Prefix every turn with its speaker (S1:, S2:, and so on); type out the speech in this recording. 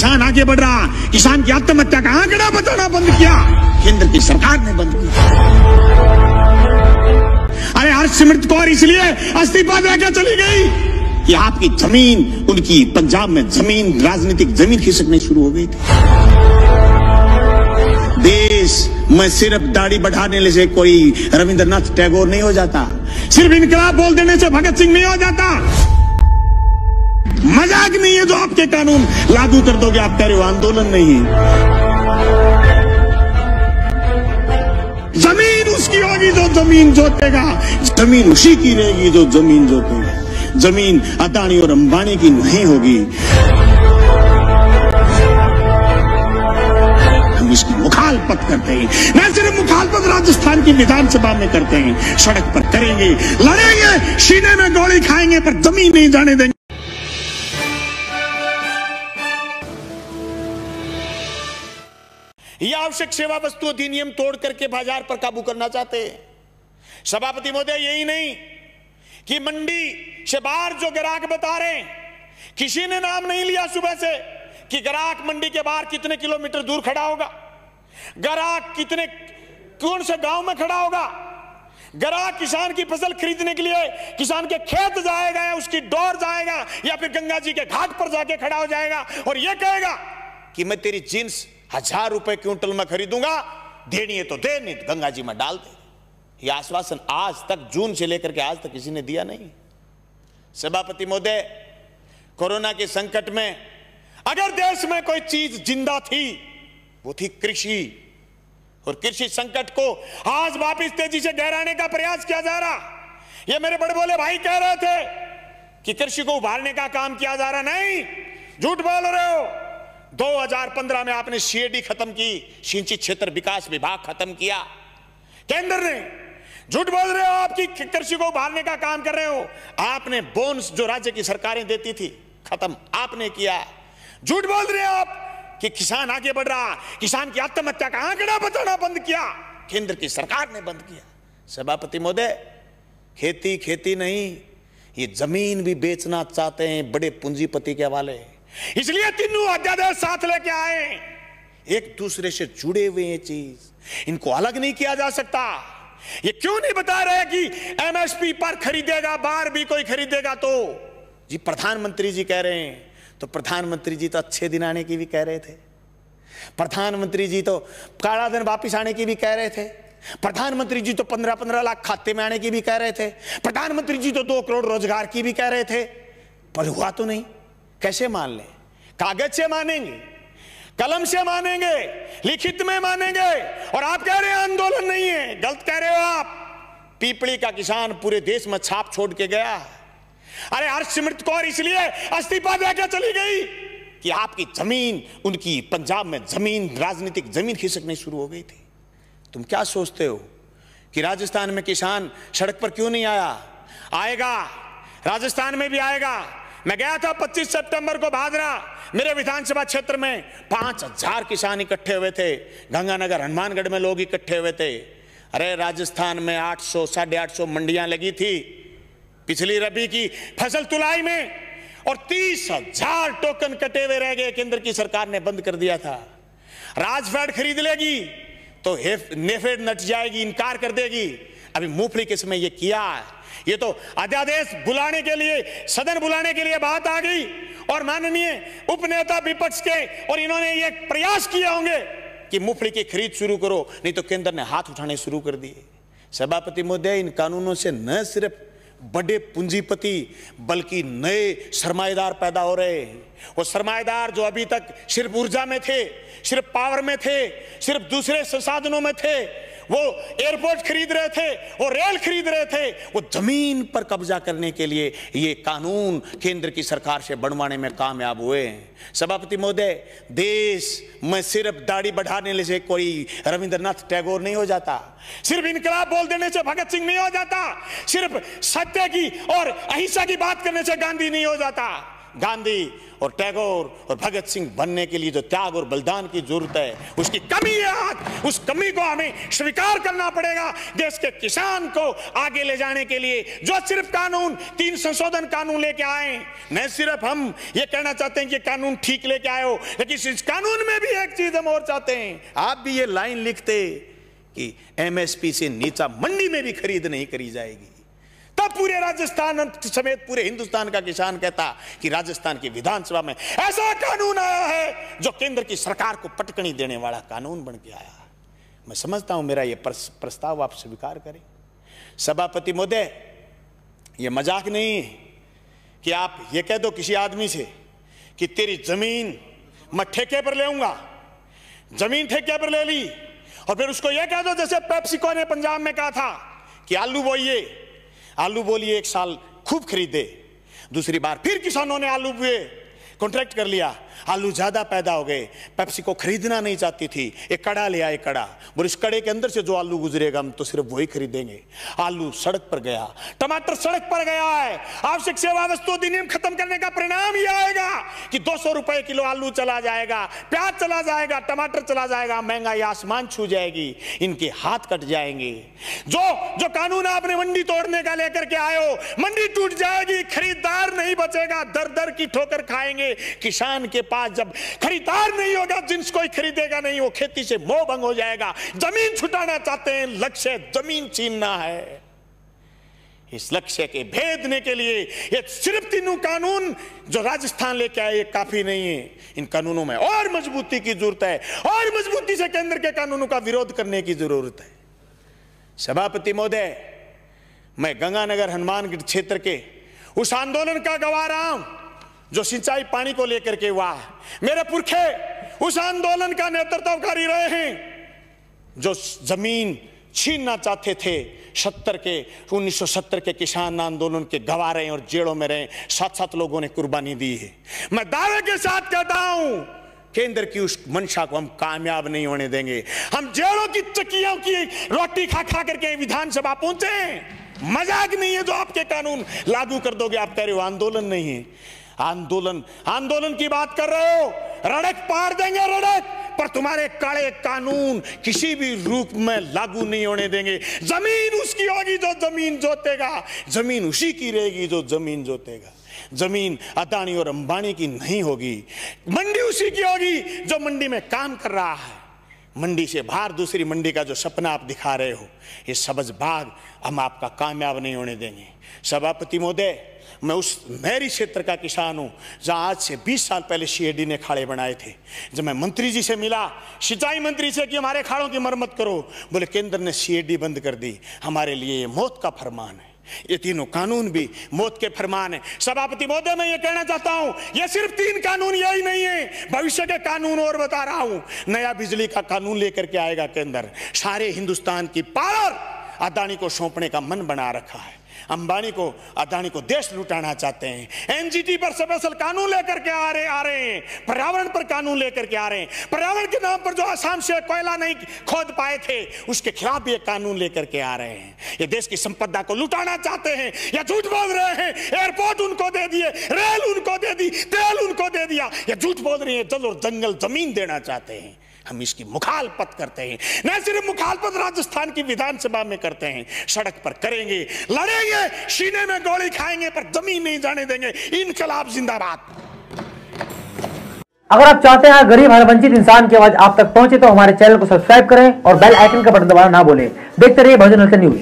S1: किसान आगे बढ़ रहा, किसान की आत्महत्या का आंकड़ा बताना बंद किया, केंद्र की सरकार ने बंद किया। अरे हरसिमरत कौर इसलिए इस्तीफा देकर चली गई कि आपकी जमीन, उनकी पंजाब में जमीन, राजनीतिक जमीन खिसकनी शुरू हो गई थी। देश में सिर्फ दाढ़ी बढ़ाने से कोई रविंद्रनाथ टैगोर नहीं हो जाता, सिर्फ इनकलाब बोल देने से भगत सिंह नहीं हो जाता। मजाक नहीं है जो आपके कानून लागू कर दोगे, आप कह रहे हो आंदोलन नहीं है। जमीन उसकी होगी जो जमीन जोतेगा, जमीन उसी की रहेगी जो जमीन जोतेगा। जमीन अदानी और अंबानी की नहीं होगी। हम इसकी मुखालफत करते हैं, न सिर्फ मुखालफत राजस्थान की विधानसभा में करते हैं, सड़क पर करेंगे, लड़ेंगे, सीने में गोली खाएंगे, पर जमीन नहीं जाने देंगे। यह आवश्यक सेवा वस्तु अधिनियम तोड़ करके बाजार पर काबू करना चाहते हैं। सभापति महोदय, यही नहीं कि मंडी से बाहर जो ग्राहक बता रहे हैं, किसी ने नाम नहीं लिया सुबह से कि ग्राहक मंडी के बाहर कितने किलोमीटर दूर खड़ा होगा, ग्राहक कितने कौन से गांव में खड़ा होगा, ग्राहक किसान की फसल खरीदने के लिए किसान के खेत जाएगा या उसकी डोर जाएगा या फिर गंगा जी के घाट पर जाके खड़ा हो जाएगा और यह कहेगा कि मैं तेरी जींस 1000 रुपए क्विंटल में खरीदूंगा, देनी है तो दे, नहीं तो गंगा जी में डाल दे। यह आश्वासन आज तक, जून से लेकर के आज तक किसी ने दिया नहीं। सभापति महोदय, कोरोना के संकट में अगर देश में कोई चीज जिंदा थी वो थी कृषि, और कृषि संकट को आज वापिस तेजी से गहराने का प्रयास किया जा रहा। ये मेरे बड़े बोले भाई कह रहे थे कि कृषि को उभारने का काम किया जा रहा, नहीं, झूठ बोल रहे हो। 2015 में आपने सीएडी खत्म की, सिंचित क्षेत्र विकास विभाग खत्म किया केंद्र ने। झूठ बोल रहे हो, आपकी कृषि को उभारने का काम कर रहे हो। आपने बोनस जो राज्य की सरकारें देती थी खत्म आपने किया। झूठ बोल रहे हो आप कि किसान आगे बढ़ रहा, किसान की आत्महत्या का आंकड़ा बताना बंद किया, केंद्र की सरकार ने बंद किया। सभापति महोदय, खेती खेती नहीं, ये जमीन भी बेचना चाहते हैं बड़े पूंजीपति के हवाले, इसलिए तीनों अध्यादेश साथ लेके आए। एक दूसरे से जुड़े हुए ये चीज, इनको अलग नहीं किया जा सकता। ये क्यों नहीं बता रहे कि एमएसपी पर खरीदेगा, बाहर भी कोई खरीदेगा तो जी प्रधानमंत्री जी कह रहे हैं, तो प्रधानमंत्री जी तो अच्छे दिन आने की भी कह रहे थे, प्रधानमंत्री जी तो काला दिन वापिस आने की भी कह रहे थे, प्रधानमंत्री जी तो 15-15 लाख खाते में आने की भी कह रहे थे, प्रधानमंत्री जी तो 2 करोड़ रोजगार की भी कह रहे थे, पर हुआ तो नहीं। कैसे मान लें? कागज से मानेंगे, कलम से मानेंगे, लिखित में मानेंगे, और आप कह रहे हैं आंदोलन नहीं है। गलत कह रहे हो आप। पीपली का किसान पूरे देश में छाप छोड़ के गया। अरे हरसिमरत कौर इसलिए इस्तीफा देकर चली गई कि आपकी जमीन, उनकी पंजाब में जमीन, राजनीतिक जमीन खिसकनी शुरू हो गई थी। तुम क्या सोचते हो कि राजस्थान में किसान सड़क पर क्यों नहीं आया? आएगा, राजस्थान में भी आएगा। मैं गया था 25 सितंबर को भादरा, मेरे विधानसभा क्षेत्र में 5000 किसान इकट्ठे हुए थे, गंगानगर हनुमानगढ़ में लोग इकट्ठे हुए थे। अरे राजस्थान में 800 850 मंडियां लगी थी पिछली रबी की फसल तुलाई में, और 30,000 टोकन कटे हुए रह गए, केंद्र की सरकार ने बंद कर दिया था। राजफेड खरीद लेगी तो नेफेड नट जाएगी, इनकार कर देगी। अभी मूंगफली के समय ये किया, ये तो अध्यादेश बुलाने के लिए, सदन बुलाने के लिए बात आ गई, और माननीय उपनेता विपक्ष के और इन्होंने ये प्रयास किए होंगे कि मूंगफली की खरीद शुरू करो, नहीं तो केंद्र ने हाथ उठाने शुरू कर दिए। सभापति महोदय, इन कानूनों से न सिर्फ बड़े पूंजीपति बल्कि नए सरमाएदार पैदा हो रहे हैं। वो सरमाएदार जो अभी तक सिर्फ ऊर्जा में थे, सिर्फ पावर में थे, सिर्फ दूसरे संसाधनों में थे, वो एयरपोर्ट खरीद रहे थे, वो रेल खरीद रहे थे, वो जमीन पर कब्जा करने के लिए ये कानून केंद्र की सरकार से बनवाने में कामयाब हुए हैं। सभापति महोदय, देश में सिर्फ दाढ़ी बढ़ाने से कोई रविंद्रनाथ टैगोर नहीं हो जाता, सिर्फ इनकलाब बोल देने से भगत सिंह नहीं हो जाता, सिर्फ सत्य की और अहिंसा की बात करने से गांधी नहीं हो जाता। गांधी और टैगोर और भगत सिंह बनने के लिए जो त्याग और बलिदान की जरूरत है, उसकी कमी है आज। उस कमी को हमें स्वीकार करना पड़ेगा। देश के किसान को आगे ले जाने के लिए जो सिर्फ कानून 3 संशोधन कानून लेके आए, न सिर्फ हम ये कहना चाहते हैं कि कानून ठीक लेके आए हो, लेकिन इस कानून में भी एक चीज हम और चाहते हैं, आप भी ये लाइन लिखते कि एमएसपी से नीचा मंडी में भी खरीद नहीं करी जाएगी, तब पूरे राजस्थान समेत पूरे हिंदुस्तान का किसान कहता कि राजस्थान की विधानसभा में ऐसा कानून आया है जो केंद्र की सरकार को पटकनी देने वाला कानून बन के आया। मैं समझता हूं मेरा यह प्रस्ताव आप स्वीकार करें। सभापति महोदय, यह मजाक नहीं है कि आप ये कह दो किसी आदमी से कि तेरी जमीन मैं ठेके पर ले आऊंगा, जमीन ठेके पर ले ली, और फिर उसको यह कह दो जैसे पेप्सिको ने पंजाब में कहा था कि आलू बोइए, आलू बोलिए 1 साल खूब खरीदे, दूसरी बार फिर किसानों ने आलू बोए, कॉन्ट्रैक्ट कर लिया, आलू ज्यादा पैदा हो गए, पेप्सी को खरीदना नहीं चाहती थी, एक कड़ा ले आए, कड़ा, और इस कड़े के अंदर से जो आलू गुजरेगा हम तो सिर्फ वही खरीदेंगे। आलू सड़क पर गया, टमाटर सड़क पर गया है। आवश्यक सेवा वस्तु अधिनियम खत्म करने का परिणाम यह आएगा कि 200 रुपए किलो आलू चला जाएगा, प्याज चला जाएगा, टमाटर चला जाएगा, महंगाई आसमान छू जाएगी, इनके हाथ कट जाएंगे। जो कानून आपने मंडी तोड़ने का लेकर के आए हो, मंडी टूट जाएगी, खरीदार नहीं बचेगा, दर दर की ठोकर खाएंगे। किसान के पास जब खरीदार नहीं होगा, जिन्स कोई खरीदेगा नहीं, वो खेती से मोह भंग हो जाएगा। जमीन छुटाना चाहते हैं, लक्ष्य जमीन छीनना है। इस लक्ष्य के भेदने के लिए ये सिर्फ 3 कानून जो राजस्थान लेके आए ये काफी नहीं है, इन कानूनों में और मजबूती की जरूरत है, और मजबूती से केंद्र के कानूनों का विरोध करने की जरूरत है। सभापति महोदय, मैं गंगानगर हनुमानगढ़ क्षेत्र के उस आंदोलन का गवाह रहा हूं जो सिंचाई पानी को लेकर के हुआ। मेरे पुरखे उस आंदोलन का नेतृत्वकारी रहे हैं जो जमीन छीनना चाहते थे। 1970 के किसान आंदोलन के गवाह रहे और जेलों में रहे, 7-7 लोगों ने कुर्बानी दी है। मैं दावे के साथ कहता हूं, केंद्र की उस मंशा को हम कामयाब नहीं होने देंगे। हम जेलों की चक्कियों की रोटी खा खा करके विधानसभा पहुंचे। मजाक नहीं है जो आपके कानून लागू कर दोगे। आप कह रहे हो आंदोलन नहीं है, आंदोलन की बात कर रहे हो, रड़क पार देंगे रड़क, पर तुम्हारे काले कानून किसी भी रूप में लागू नहीं होने देंगे। जमीन उसकी होगी जो जमीन जोतेगा, जमीन उसी की रहेगी जो जमीन जोतेगा। जमीन अदानी और अंबानी की नहीं होगी, मंडी उसी की होगी जो मंडी में काम कर रहा है। मंडी से बाहर दूसरी मंडी का जो सपना आप दिखा रहे हो, ये सबज बाग हम आपका कामयाब नहीं होने देंगे। सभापति महोदय, मैं उस मेरी क्षेत्र का किसान हूं जहां आज से 20 साल पहले सीएडी ने खाड़े बनाए थे। जब मैं मंत्री जी से मिला, सिंचाई मंत्री से, कि हमारे खाड़ों की मरम्मत करो, बोले केंद्र ने सीएडी बंद कर दी, हमारे लिए ये मौत का फरमान है। ये 3 कानून भी मौत के फरमान है। सभापति महोदय, मैं ये कहना चाहता हूं, ये सिर्फ 3 कानून यही नहीं है, भविष्य के कानून और बता रहा हूं। नया बिजली का कानून लेकर के आएगा केंद्र। सारे हिंदुस्तान की पावर अदानी को सौंपने का मन बना रखा है। अंबानी को, अदानी को देश लुटाना चाहते हैं। एनजीटी पर स्पेशल कानून लेकर के आ रहे हैं। पर्यावरण पर कानून लेकर के आ रहे हैं। पर्यावरण के नाम पर जो आसाम से कोयला नहीं खोद पाए थे, उसके खिलाफ भी एक कानून लेकर के आ रहे हैं। ये देश की संपदा को लुटाना चाहते हैं या झूठ बोल रहे हैं। एयरपोर्ट उनको दे दिए, रेल उनको दे दी, तेल उनको दे दिया, या झूठ बोल रही है जल और जंगल जमीन देना चाहते हैं। हम इसकी मुखालफत करते हैं। न सिर्फ मुखालफत राजस्थान की विधानसभा में करते हैं, सड़क पर करेंगे, लड़ेंगे, सीने में गोली खाएंगे, पर जमीन नहीं जाने देंगे। इनकलाब जिंदाबाद।
S2: अगर आप चाहते हैं गरीब हर वंचित इंसान की आवाज आप तक पहुंचे तो हमारे चैनल को सब्सक्राइब करें और बेल आइकन का बटन दबाना ना भूलें। देखते रहिए बहुजन हलचल न्यूज।